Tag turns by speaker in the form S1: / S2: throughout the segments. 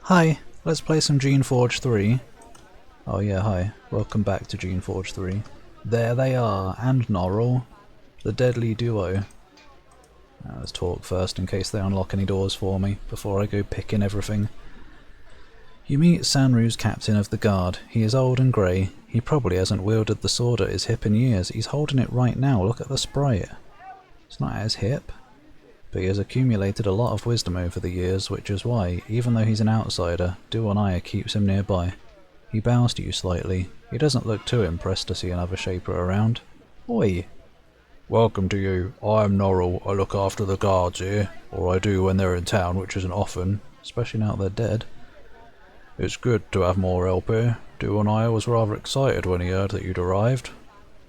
S1: Hi, let's play some Geneforge 3. Oh yeah, hi. Welcome back to Geneforge 3. There they are, and Norrell, the deadly duo. Let's talk first in case they unlock any doors for me, before I go picking everything. You meet Sanru's captain of the guard. He is old and grey. He probably hasn't wielded the sword at his hip in years. He's holding it right now, look at the sprite. It's not at his hip. But he has accumulated a lot of wisdom over the years, which is why, even though he's an outsider, Duonaya keeps him nearby. He bows to you slightly. He doesn't look too impressed to see another shaper around. Oi! Welcome to you. I am Norrell. I look after the guards here, or I do when they're in town, which isn't often, especially now they're dead. It's good to have more help here. Duonaya was rather excited when he heard that you'd arrived.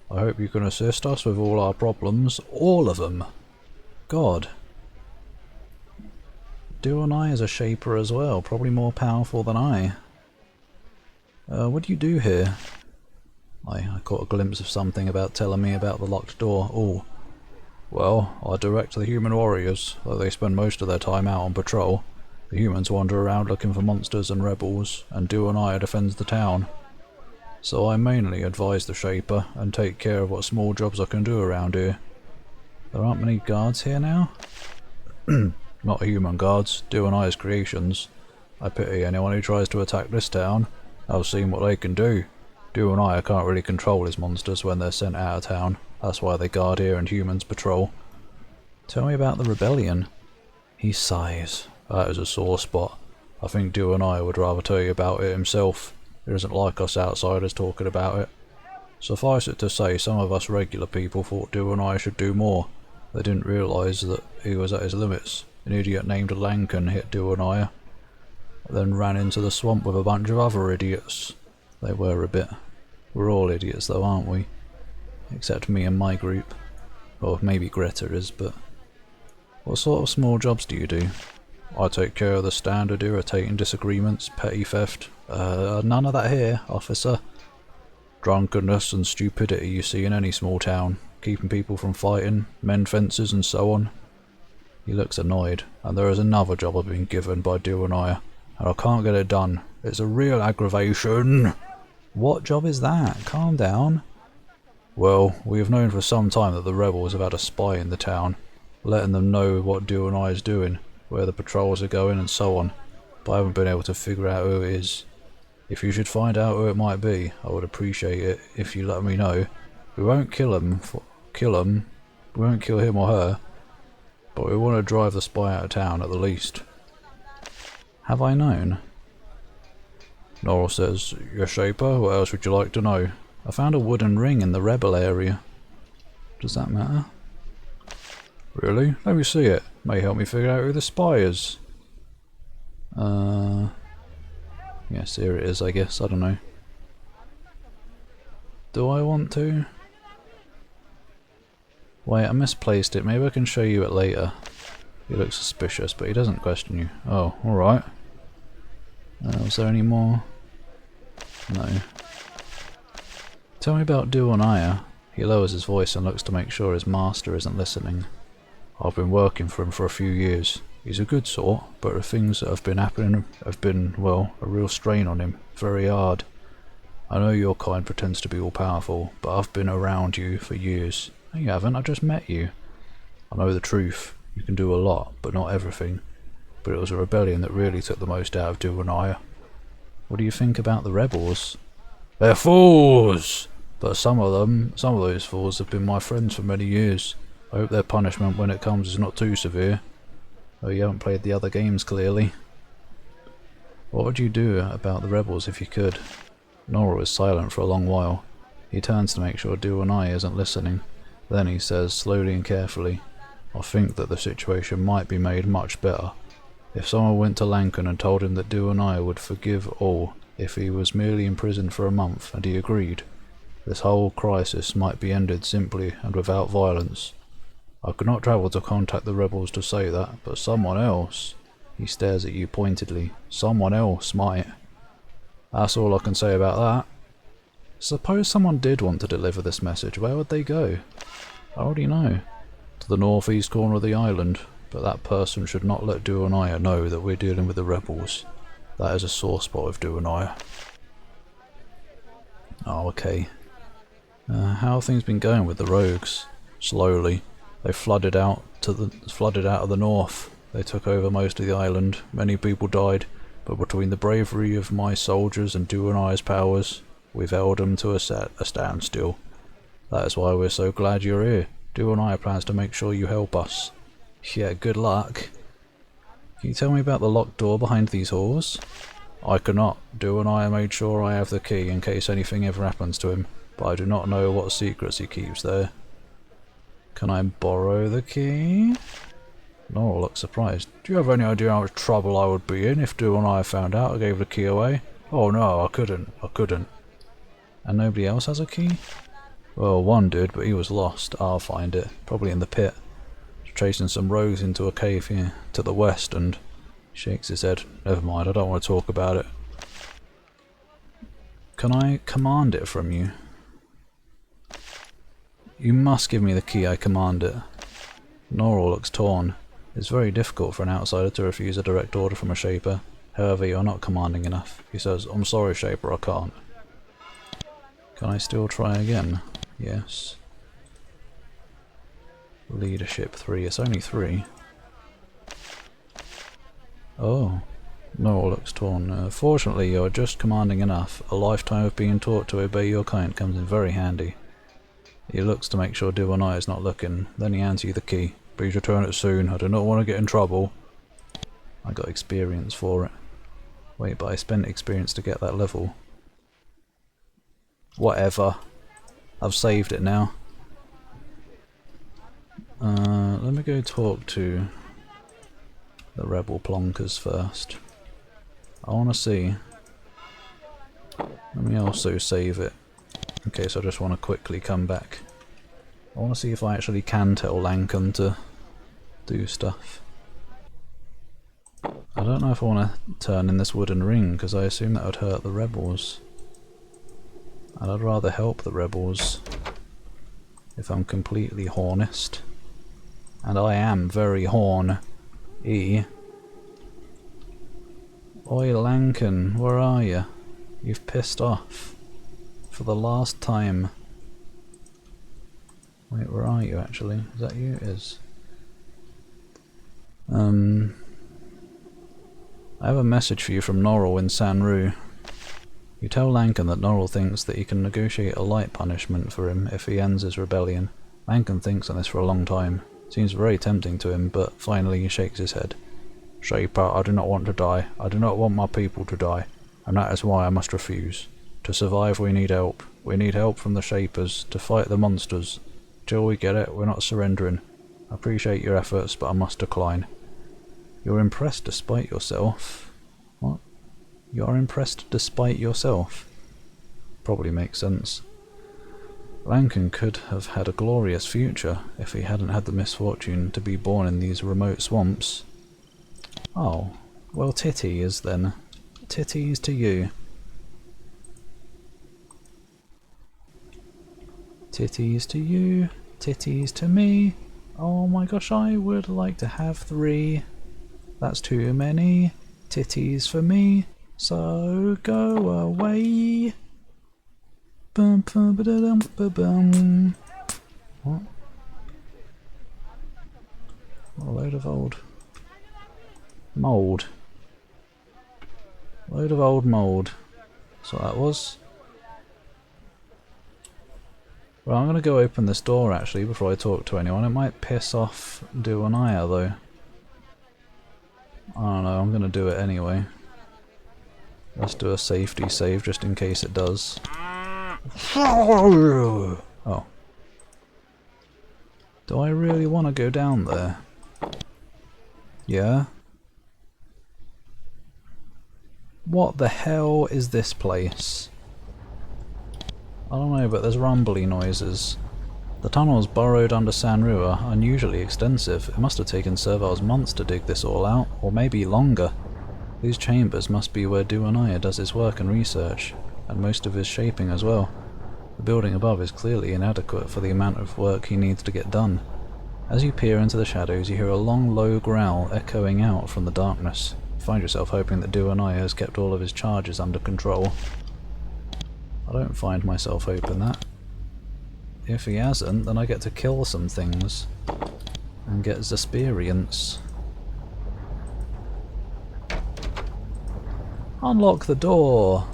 S1: I hope you can assist us with all our problems. All of them! God. Duonai is a shaper as well, probably more powerful than I. What do you do here? I caught a glimpse of something about telling me about the locked door. Oh. Well, I direct the human warriors, though they spend most of their time out on patrol. The humans wander around looking for monsters and rebels, and Duonai defends the town. So I mainly advise the shaper, and take care of what small jobs I can do around here. There aren't many guards here now? Not human guards, Duonai's creations. I pity anyone who tries to attack this town. I've seen what they can do. Duonai can't really control his monsters when they're sent out of town. That's why they guard here and humans patrol. Tell me about the rebellion. He sighs. That is a sore spot. I think Duonai would rather tell you about it himself. He doesn't like us outsiders talking about it. Suffice it to say, some of us regular people thought Duonai should do more. They didn't realise that he was at his limits. An idiot named Lankan hit Duonaya, then ran into the swamp with a bunch of other idiots. They were a bit. We're all idiots though, aren't we? Except me and my group. Or maybe Greta is, but... What sort of small jobs do you do? I take care of the standard irritating disagreements, petty theft. None of that here, officer. Drunkenness and stupidity you see in any small town. Keeping people from fighting, mend fences and so on. He looks annoyed, and there is another job I've been given by Duonaya, and I can't get it done. It's a real aggravation. What job is that? Calm down. Well, we have known for some time that the rebels have had a spy in the town, letting them know what Duonaya is doing, where the patrols are going and so on, but I haven't been able to figure out who it is. If you should find out who it might be, I would appreciate it if you let me know. We won't kill him. We won't kill him or her. But we want to drive the spy out of town at the least. Have I known? Norrell says, "You're shaper, what else would you like to know?" I found a wooden ring in the rebel area. Does that matter? Really? Let me see it. May help me figure out who the spy is. Yes, here it is, I guess. I don't know. Do I want to? Wait, I misplaced it. Maybe I can show you it later. He looks suspicious, but he doesn't question you. Oh, alright. Was there any more? No. Tell me about Duonaya. He lowers his voice and looks to make sure his master isn't listening. I've been working for him for a few years. He's a good sort, but the things that have been happening have been, well, a real strain on him. Very hard. I know your kind pretends to be all powerful, but I've been around you for years. No, you haven't, I just met you. I know the truth. You can do a lot, but not everything. But it was a rebellion that really took the most out of Duonaya. What do you think about the rebels? They're fools! But some of those fools have been my friends for many years. I hope their punishment when it comes is not too severe. Oh, you haven't played the other games clearly. What would you do about the rebels if you could? Norrell is silent for a long while. He turns to make sure Duonaya isn't listening. Then he says, slowly and carefully, I think that the situation might be made much better. If someone went to Lankan and told him that Duonaya would forgive all if he was merely imprisoned for a month, and he agreed, this whole crisis might be ended simply and without violence. I could not travel to contact the rebels to say that, but someone else, he stares at you pointedly, someone else might. That's all I can say about that. Suppose someone did want to deliver this message, where would they go? I already know. To the northeast corner of the island, but that person should not let Duonaya know that we're dealing with the rebels. That is a sore spot with Duanaya. Oh, okay. How have things been going with the rogues? Slowly. They flooded out of the north. They took over most of the island. Many people died, but between the bravery of my soldiers and Duanaya's powers, we've held them to a standstill. That is why we're so glad you're here. Duanaya plans to make sure you help us. Yeah, good luck. Can you tell me about the locked door behind these halls? I cannot. Duanaya made sure I have the key in case anything ever happens to him, but I do not know what secrets he keeps there. Can I borrow the key? Nora looks surprised. Do you have any idea how much trouble I would be in if Duanaya found out I gave the key away? Oh no, I couldn't. And nobody else has a key? Well, one did, but he was lost. I'll find it. Probably in the pit. Chasing some rogues into a cave here to the west, and shakes his head. Never mind, I don't want to talk about it. Can I command it from you? You must give me the key, I command it. Nora looks torn. It's very difficult for an outsider to refuse a direct order from a Shaper. However, you're not commanding enough. He says, I'm sorry Shaper, I can't. Can I still try again? Yes. Leadership 3, it's only 3. Oh, Nora looks torn. Fortunately, you're just commanding enough. A lifetime of being taught to obey your kind comes in very handy. He looks to make sure Duanaya is not looking, then he hands you the key. Please return it soon, I do not want to get in trouble. I got experience for it. Wait, but I spent experience to get that level. Whatever. I've saved it now. Let me go talk to the rebel plonkers first. I want to see. Let me also save it in case I just want to quickly come back. I want to see if I actually can tell Lankan to do stuff. I don't know if I want to turn in this wooden ring because I assume that would hurt the rebels. And I'd rather help the rebels if I'm completely honest. And I am very horn-y. Oi Lankan, where are you? You've pissed off. For the last time. Wait, where are you actually? Is that you? It is. I have a message for you from Norrell in Sanru. You tell Lankan that Norrell thinks that he can negotiate a light punishment for him if he ends his rebellion. Lankan thinks on this for a long time. Seems very tempting to him, but finally he shakes his head. Shaper, I do not want to die. I do not want my people to die, and that is why I must refuse. To survive we need help. We need help from the Shapers to fight the monsters. Till we get it, we're not surrendering. I appreciate your efforts, but I must decline. You're impressed despite yourself. What? You're impressed despite yourself? Probably makes sense. Lankan could have had a glorious future if he hadn't had the misfortune to be born in these remote swamps. Oh, well titties then. Titties to you. Titties to you, titties to me. Oh my gosh, I would like to have 3. That's too many. Titties for me, so go away. Bum, bum, ba-da-dum, ba-bum. What? What a load of old mould. Load of old mould. That's what that was. Well, I'm going to go open this door actually before I talk to anyone. It might piss off Duanaya though. I don't know, I'm going to do it anyway. Let's do a safety save just in case it does. Oh. Do I really want to go down there? Yeah? What the hell is this place? I don't know, but there's rumbly noises. The tunnels burrowed under Sanru are unusually extensive. It must have taken Serval's months to dig this all out, or maybe longer. These chambers must be where Duanaya does his work and research, and most of his shaping as well. The building above is clearly inadequate for the amount of work he needs to get done. As you peer into the shadows, you hear a long, low growl echoing out from the darkness. Find yourself hoping that Duanai has kept all of his charges under control. I don't find myself hoping that. If he hasn't, then I get to kill some things and get experience. Unlock the door!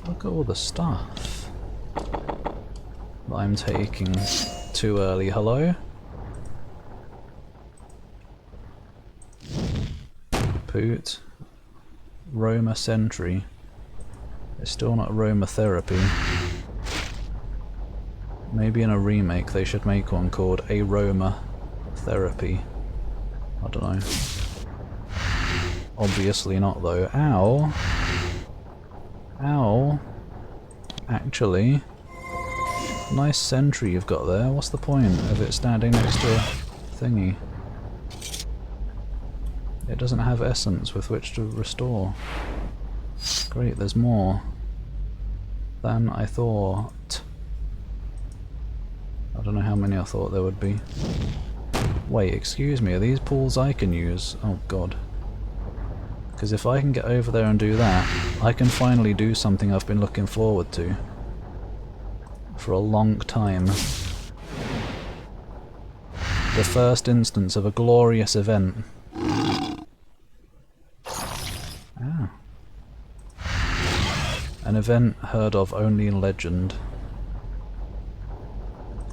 S1: Look at all the stuff that I'm taking too early. Hello? Poot. Roma Sentry. It's still not aromatherapy. Maybe in a remake they should make one called Aroma Therapy. I don't know. Obviously not though. Ow! Ow! Actually, nice sentry you've got there. What's the point of it standing next to a thingy? It doesn't have essence with which to restore. Great, there's more than I thought. I don't know how many I thought there would be. Wait, excuse me, are these pools I can use? Oh god. Because if I can get over there and do that, I can finally do something I've been looking forward to for a long time. The first instance of a glorious event. Ah. An event heard of only in legend.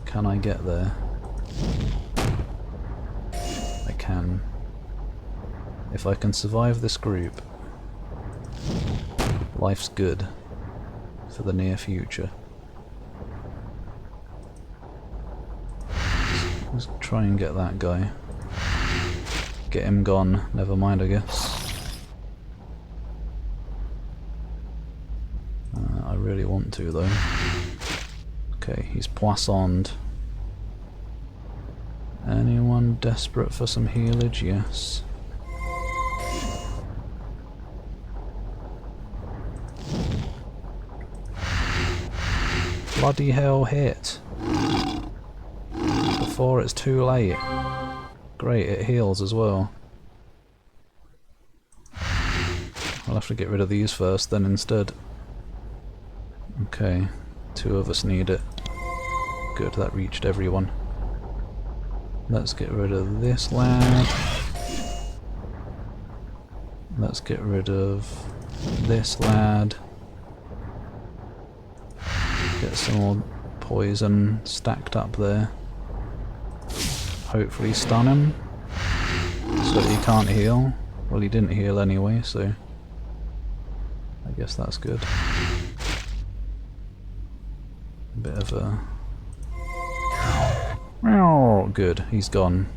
S1: Can I get there? I can. If I can survive this group, life's good for the near future. Let's try and get that guy. Get him gone, never mind I guess. I really want to though. Okay, he's poissoned. Anyone desperate for some healage? Yes. Bloody hell, hit! Before it's too late. Great, it heals as well. I'll have to get rid of these first then instead. Okay, 2 of us need it. Good, that reached everyone. Let's get rid of this lad. Let's get rid of this lad. Get some more poison stacked up there. Hopefully stun him so that he can't heal. Well, he didn't heal anyway, so I guess that's good. A bit of a... Oh, good, he's gone.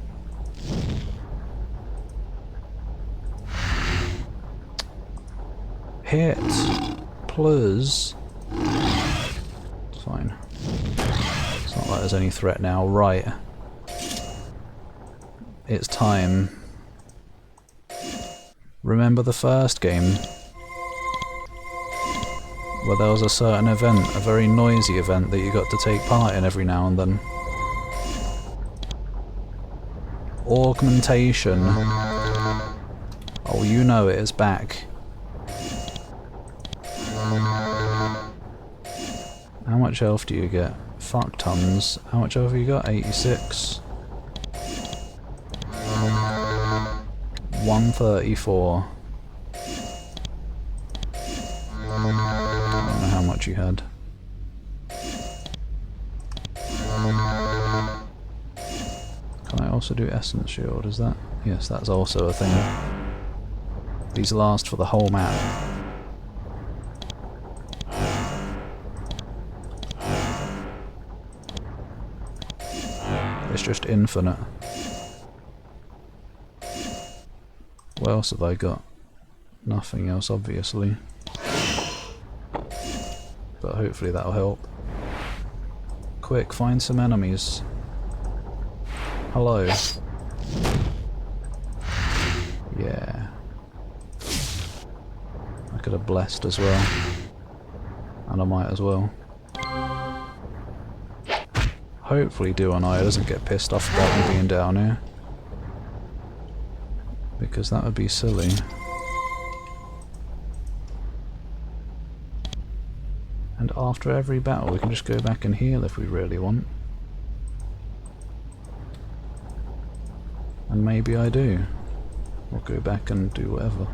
S1: Hit! Plus... It's fine. It's not like there's any threat now. Right. It's time. Remember the first game? Where there was a certain event, a very noisy event that you got to take part in every now and then. Augmentation. Oh, you know it is back. How much health do you get? Fuck tons. How much health have you got? 86. 134. I don't know how much you had. Can I also do Essence Shield? Is that? Yes, that's also a thing. These last for the whole map. It's just infinite. What else have I got? Nothing else, obviously. But hopefully that'll help. Quick, find some enemies. Hello. Yeah. I could have blessed as well. And I might as well. Hopefully Duanai doesn't get pissed off about me being down here. Because because that would be silly. And after every battle we can just go back and heal if we really want. And maybe I do. Or go back and do whatever.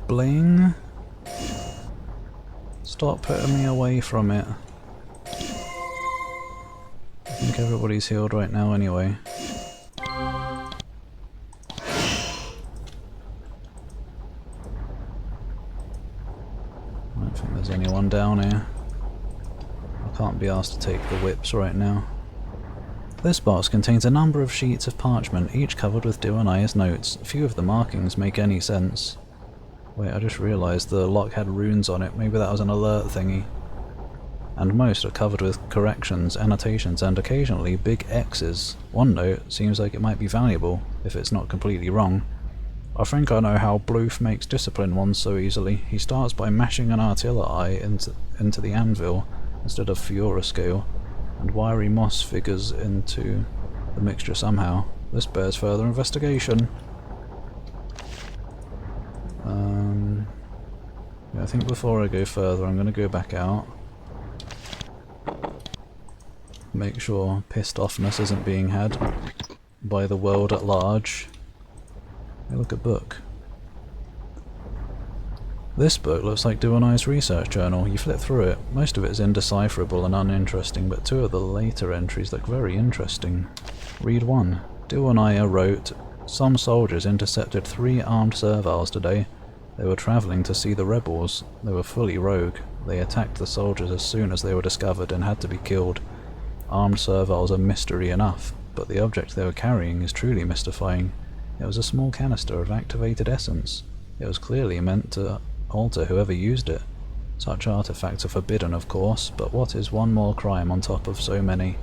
S1: Bling! Stop putting me away from it. I think everybody's healed right now anyway. I don't think there's anyone down here. I can't be asked to take the whips right now. This box contains a number of sheets of parchment, each covered with Duanaya's notes. Few of the markings make any sense. Wait, I just realised the lock had runes on it. Maybe that was an alert thingy. And most are covered with corrections, annotations, and occasionally big X's. One note seems like it might be valuable, if it's not completely wrong. I think I know how Bloof makes discipline ones so easily. He starts by mashing an artillery into the anvil instead of Fiora scale, and wiry moss figures into the mixture somehow. This bears further investigation. Yeah, I think before I go further I'm going to go back out. Make sure pissed offness isn't being had by the world at large. Hey, look, a book. This book looks like Duanaya's research journal. You flip through it, most of it is indecipherable and uninteresting, but two of the later entries look very interesting. Read one. Duanaya wrote, "Some soldiers intercepted 3 armed serviles today. They were travelling to see the rebels. They were fully rogue. They attacked the soldiers as soon as they were discovered and had to be killed. Armed serviles are mystery enough, but the object they were carrying is truly mystifying. It was a small canister of activated essence. It was clearly meant to alter whoever used it. Such artifacts are forbidden, of course, but what is one more crime on top of so many?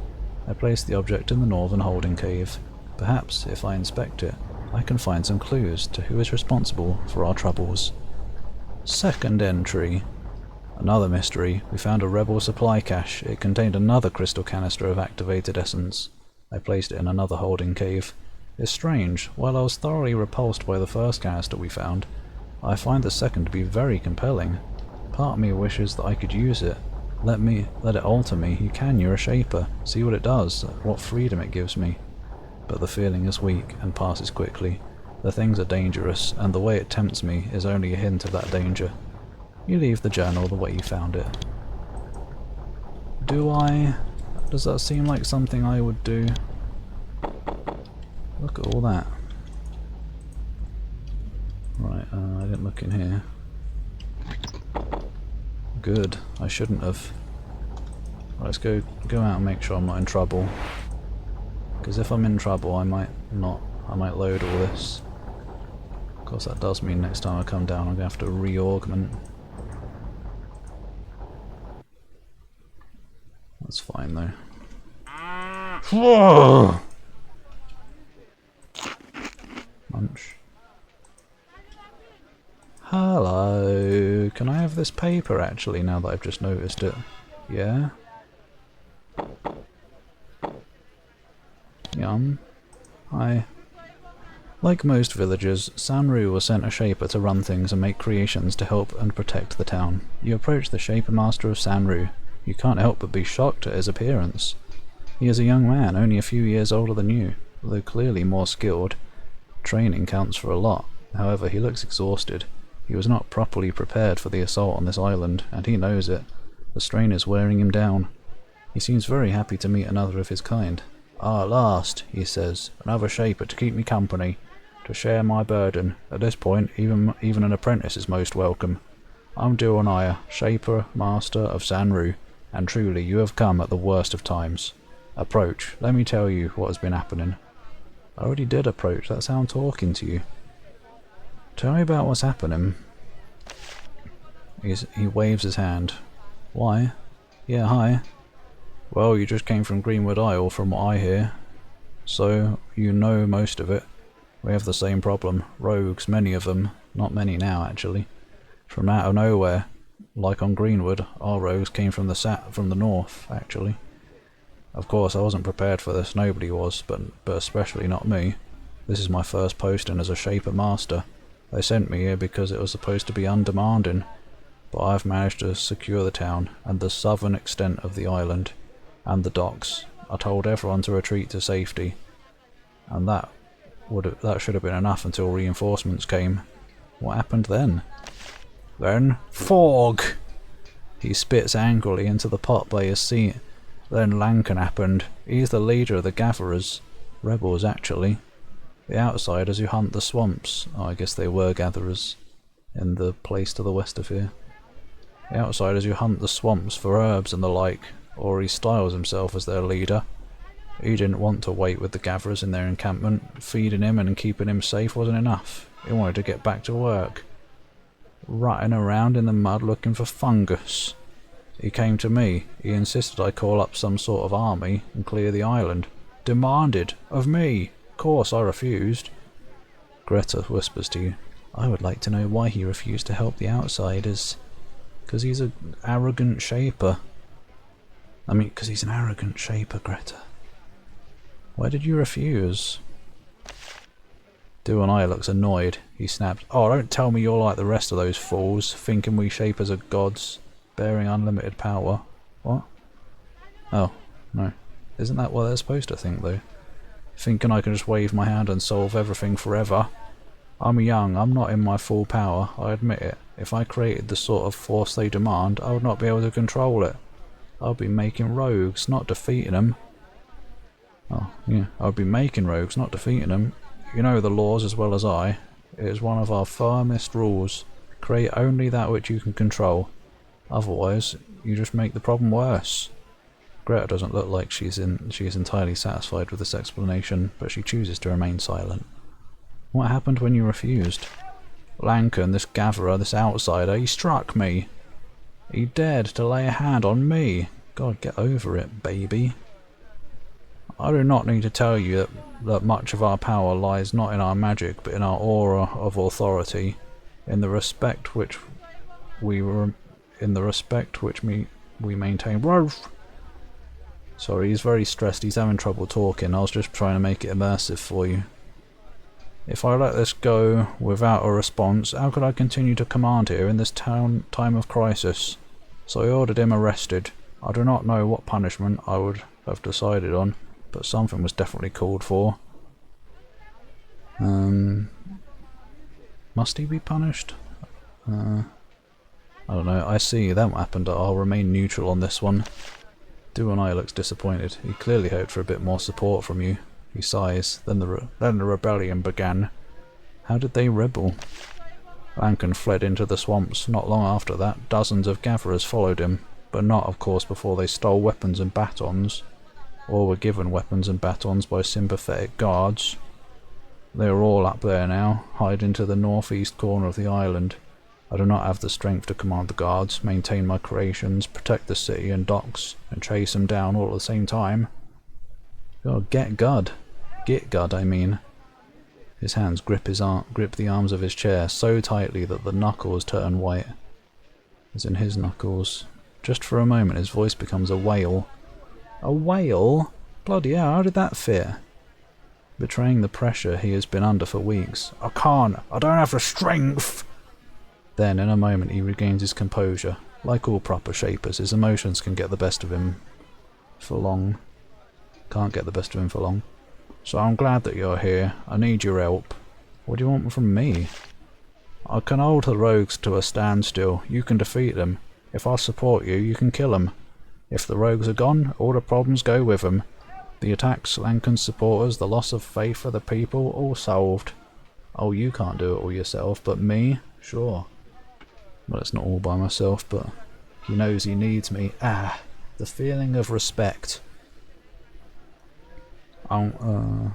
S1: I placed the object in the northern holding cave. Perhaps, if I inspect it, I can find some clues to who is responsible for our troubles." Second entry. Another mystery. We found a rebel supply cache. It contained another crystal canister of activated essence. I placed it in another holding cave. It's strange. While I was thoroughly repulsed by the first canister we found, I find the second to be very compelling. Part of me wishes that I could use it. Let it alter me. You can, you're a shaper. See what it does, what freedom it gives me. But the feeling is weak and passes quickly. The things are dangerous, and the way it tempts me is only a hint of that danger. You leave the journal the way you found it. Do I? Does that seem like something I would do? Look at all that. Right, I didn't look in here. Good, I shouldn't have. Right, let's go out and make sure I'm not in trouble. Because if I'm in trouble, I might load all this. Of course, that does mean next time I come down, I'm going to have to re-augment. That's fine, though. Whoa! Munch. Hello. Can I have this paper, actually, now that I've just noticed it? Yeah? Yum. Hi. Like most villagers, Sanru was sent a shaper to run things and make creations to help and protect the town. You approach the shaper master of Sanru. You can't help but be shocked at his appearance. He is a young man, only a few years older than you, though clearly more skilled. Training counts for a lot. However, he looks exhausted. He was not properly prepared for the assault on this island, and he knows it. The strain is wearing him down. He seems very happy to meet another of his kind. "Ah, at last," he says, "another shaper to keep me company, to share my burden. At this point, even an apprentice is most welcome. I'm Duanaya, shaper, master of Sanru, and truly you have come at the worst of times. Approach. Let me tell you what has been happening." I already did approach. That's how I'm talking to you. Tell me about what's happening. He waves his hand. Why? Yeah, hi. Well, you just came from Greenwood Isle, from what I hear. So, you know most of it. We have the same problem. Rogues, many of them. Not many now, actually. From out of nowhere. Like on Greenwood, our rogues came from the north, actually. Of course, I wasn't prepared for this, nobody was, but especially not me. This is my first posting as a Shaper Master. They sent me here because it was supposed to be undemanding, but I've managed to secure the town and the southern extent of the island and the docks. I told everyone to retreat to safety, and that should have been enough until reinforcements came. What happened then? Then fog! He spits angrily into the pot by his seat. Then Lankan happened. He's the leader of the gatherers. Rebels, actually. The outsiders who hunt the swamps. Oh, I guess they were gatherers in the place to the west of here. The outsiders who hunt the swamps for herbs and the like, or he styles himself as their leader. He didn't want to wait with the gatherers in their encampment. Feeding him and keeping him safe wasn't enough. He wanted to get back to work. Rutting around in the mud looking for fungus. He came to me. He insisted I call up some sort of army and clear the island. Demanded of me. Of course I refused. Greta whispers to you, I would like to know why he refused to help the outsiders. 'Cause he's an arrogant shaper. I mean, 'cause he's an arrogant shaper, Greta. Why did you refuse? Duanai looks annoyed. He snaps, oh, don't tell me you're like the rest of those fools, thinking we shapers are gods, bearing unlimited power. What? Oh, no. Isn't that what they're supposed to think, though? Thinking I can just wave my hand and solve everything forever? I'm young, I'm not in my full power, I admit it. If I created the sort of force they demand, I would not be able to control it. I'd be making rogues, not defeating them. Oh, yeah, I'd be making rogues, not defeating them. You know the laws as well as I. It is one of our firmest rules. Create only that which you can control. Otherwise, you just make the problem worse. Greta doesn't look like she is entirely satisfied with this explanation, but she chooses to remain silent. What happened when you refused? Lankan, this gatherer, this outsider, he struck me. He dared to lay a hand on me. God, get over it, baby. I do not need to tell you that much of our power lies not in our magic, but in our aura of authority, in the respect which we maintain. Rolf! Sorry, he's very stressed. He's having trouble talking. I was just trying to make it immersive for you. If I let this go without a response, how could I continue to command here in this time of crisis? So I ordered him arrested. I do not know what punishment I would have decided on, but something was definitely called for. Must he be punished? I don't know. I see. That happened. I'll remain neutral on this one. Duanai looks disappointed. He clearly hoped for a bit more support from you. He sighs. Then the rebellion began. How did they rebel? Lankan fled into the swamps. Not long after that, dozens of gatherers followed him, but not, of course, before they stole weapons and batons, or were given weapons and batons by sympathetic guards. They are all up there now, hiding to the northeast corner of the island. I do not have the strength to command the guards, maintain my creations, protect the city and docks, and chase them down all at the same time. God, get God. Get God, I mean. His hands grip the arms of his chair so tightly that the knuckles turn white. As in his knuckles. Just for a moment his voice becomes a wail. A wail? Bloody hell, how did that fit? Betraying the pressure he has been under for weeks. I can't. I don't have the strength. Then, in a moment, he regains his composure. Like all proper shapers, his emotions can get the best of him for long. Can't get the best of him for long. So I'm glad that you're here. I need your help. What do you want from me? I can hold the rogues to a standstill. You can defeat them. If I support you, you can kill them. If the rogues are gone, all the problems go with them. The attacks, Lankan's supporters, the loss of faith for the people, all solved. Oh, you can't do it all yourself, but me? Sure. Well, it's not all by myself, but he knows he needs me. Ah, the feeling of respect. I'm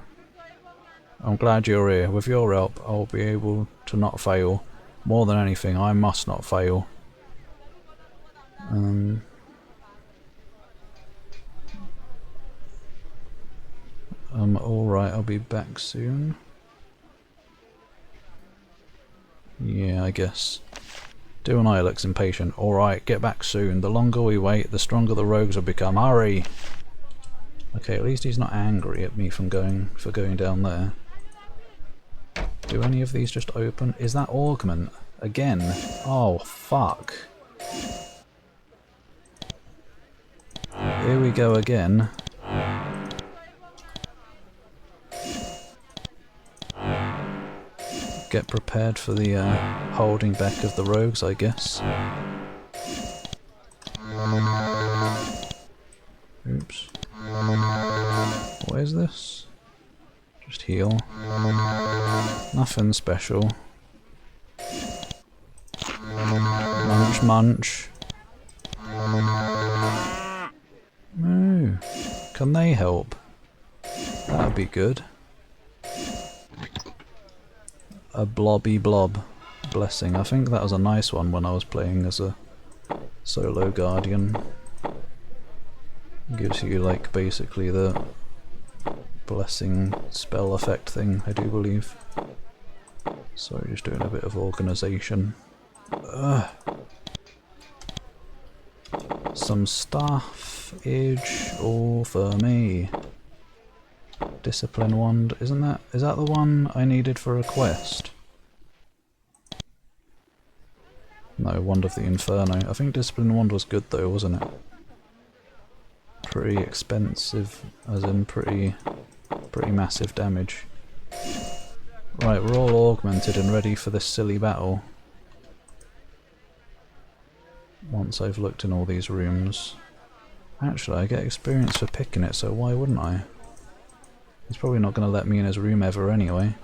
S1: glad you're here. With your help, I'll be able to not fail. More than anything, I must not fail. Alright, I'll be back soon. Yeah, I guess. Duanai looks impatient. Alright, get back soon. The longer we wait, the stronger the rogues will become. Hurry! Okay, at least he's not angry at me for going down there. Do any of these just open? Is that augment? Again? Oh, fuck. Here we go again. Get prepared for the holding back of the rogues, I guess. Oops. What is this? Just heal. Nothing special. Munch, munch. No. Can they help? That'd be good. A blobby blob. Blessing. I think that was a nice one when I was playing as a solo guardian. Gives you like basically the blessing spell effect thing, I do believe. Sorry, just doing a bit of organisation. Some stuff-age all for me. Discipline wand, is that the one I needed for a quest? No, Wand of the Inferno. I think Discipline wand was good though, wasn't it? Pretty expensive, as in pretty massive damage. Right, we're all augmented and ready for this silly battle. Once I've looked in all these rooms. Actually, I get experience for picking it, so why wouldn't I? He's probably not going to let me in his room ever anyway.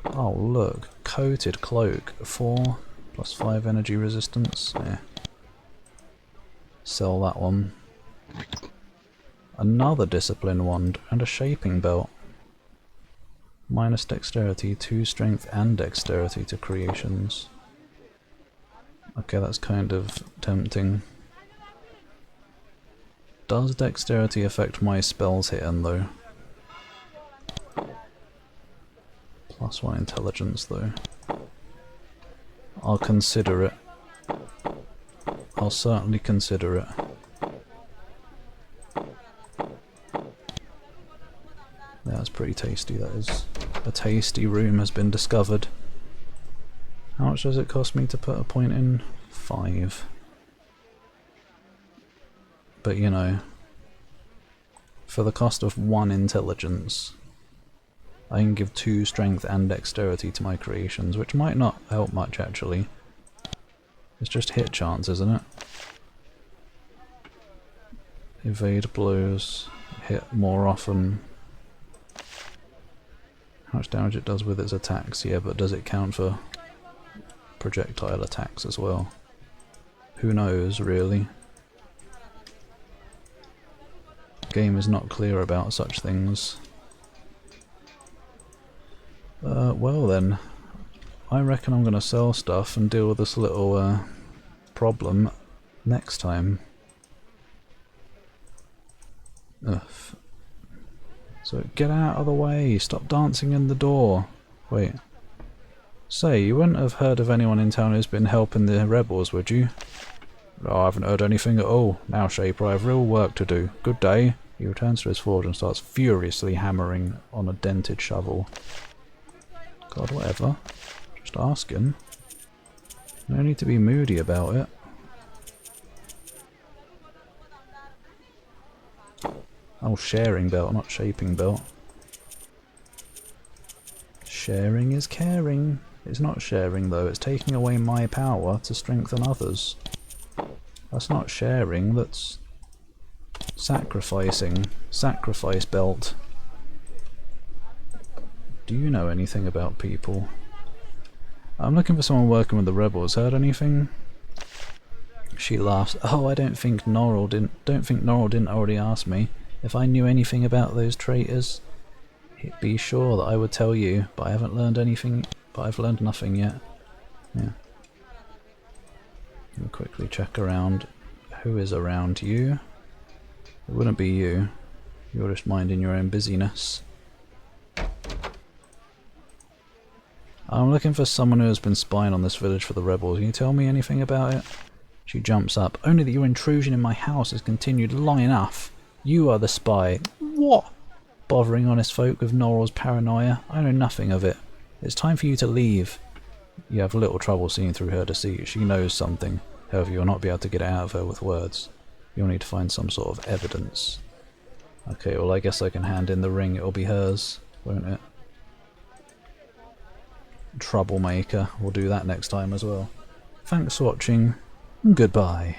S1: Oh look, coated cloak, 4 plus 5 energy resistance. Yeah. Sell that one. Another discipline wand and a shaping belt. Minus dexterity, 2 strength and dexterity to creations. Okay, that's kind of tempting. Does dexterity affect my spells hitting though? Plus 1 intelligence though. I'll consider it. I'll certainly consider it. Yeah, that's pretty tasty, that is. A tasty room has been discovered. How much does it cost me to put a point in? 5. But you know, for the cost of 1 intelligence, I can give 2 strength and dexterity to my creations, which might not help much actually. It's just hit chance, isn't it? Evade blows, hit more often. How much damage it does with its attacks, yeah, but does it count for projectile attacks as well? Who knows, really? The game is not clear about such things. Well then, I reckon I'm going to sell stuff and deal with this little problem next time. Ugh. So get out of the way, stop dancing in the door. Wait. Say, you wouldn't have heard of anyone in town who's been helping the rebels, would you? Oh, I haven't heard anything at all. Now, Shaper, I have real work to do. Good day. He returns to his forge and starts furiously hammering on a dented shovel. God, whatever. Just asking. No need to be moody about it. Oh, sharing belt, not shaping belt. Sharing is caring. It's not sharing though, it's taking away my power to strengthen others. That's not sharing, that's sacrificing. Sacrifice belt. Do you know anything about people? I'm looking for someone working with the rebels. Heard anything? She laughs. Oh, I don't think Norrell didn't already ask me if I knew anything about those traitors. He'd be sure that I would tell you, but I haven't learned anything. But I've learned nothing yet. Yeah. Let me quickly check around. Who is around you? It wouldn't be you. You're just minding your own busyness. I'm looking for someone who has been spying on this village for the rebels. Can you tell me anything about it? She jumps up. Only that your intrusion in my house has continued long enough. You are the spy. What? Bothering honest folk with Norrell's paranoia. I know nothing of it. It's time for you to leave. You have little trouble seeing through her deceit. She knows something. However, you'll not be able to get it out of her with words. You'll need to find some sort of evidence. Okay, well I guess I can hand in the ring. It'll be hers, won't it? Troublemaker. We'll do that next time as well. Thanks for watching. Goodbye.